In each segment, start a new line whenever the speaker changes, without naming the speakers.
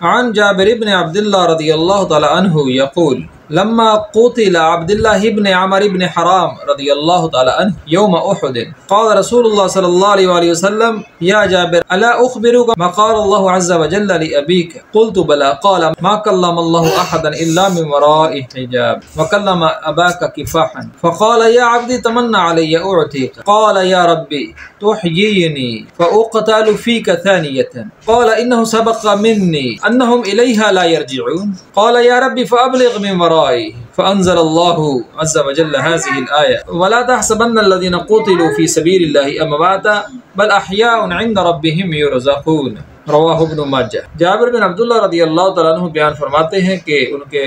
عن جابر بن عبد الله رضي الله تعالى عنه يقول لما قتل عبد الله بن عمرو بن حرام رضي الله تعالى عنه يوم أحد قال رسول الله صلى الله عليه وسلم يا جابر ألا أخبرك ما قال الله عز وجل لأبيك قلت بلى قال ما كلم الله أحدا إلا من وراء حجاب وكلم أباك كفاحا فقال يا عبدي تمنى علي أعطيك قال يا ربي تحييني فأقتل فيك ثانية قال إنه سبق مني أنهم إليها لا يرجعون قال يا ربي فأبلغ من ورائي فأنزل الله عز وجل هذه الآية ولا تحسبن الذين قتلوا في سبيل الله أمواتا بل أحياء عند ربهم يرزقون رواہ ابن ماجہ۔ جابر بن عبداللہ رضی اللہ تعالیٰ عنہ بیان فرماتے ہیں کہ ان کے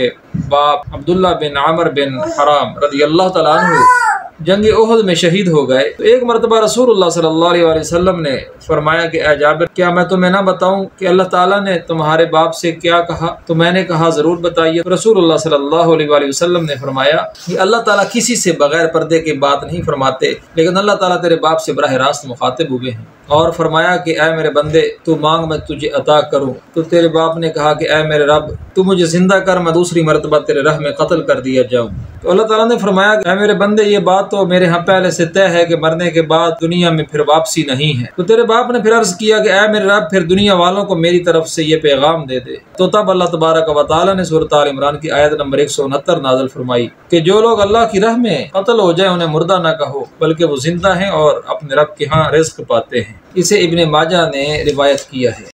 باپ عبداللہ بن عمر بن حرام رضی اللہ تعالیٰ عنہ جنگ احد میں شہید ہو گئے تو ایک مرتبہ رسول اللہ صلی اللہ علیہ وسلم نے فرمایا کہ اے جابر کیا میں تمہیں نہ بتاؤں کہ اللہ تعالیٰ نے تمہارے باپ سے کیا کہا؟ تو میں نے کہا ضرور بتائیے۔ رسول اللہ صلی اللہ علیہ وسلم نے فرمایا کہ اللہ تعالیٰ کسی سے بغیر پردے کی بات نہیں فرماتے، لیکن اللہ تعالیٰ تیرے باپ سے براہ راست مخاطب ہوئے ہیں، اور فرمایا کہ اے میرے بندے تو مانگ میں تجھے عطا کروں۔ تو تیرے باپ نے کہا کہ اے میرے رب تو مجھے زندہ کر، میں دوسری مرتبہ تیرے راہ میں قتل کر دیا جاؤں۔ تو اللہ تعالیٰ نے فرمایا کہ اے میرے بندے یہ بات تو میرے ہاں پہلے سے طے ہے کہ مرنے کے بعد دنیا میں پھر واپسی نہیں ہے۔ تو تیرے باپ نے پھر عرض کیا کہ اے میرے رب پھر دنیا والوں کو میری طرف سے یہ پیغام دے دے۔ تو تب اللہ تبارک و تعالیٰ نے سورۃ آل عمران کی آیت نمبر 169 نازل فرمائی کہ جو لوگ اللہ کی راہ میں قتل ہو جائے انہیں مردہ نہ کہو بلکہ وہ زندہ ہیں اور اپنے رب کے ہاں رزق پاتے ہیں۔ اسے ابن ماجہ نے روایت کیا ہے۔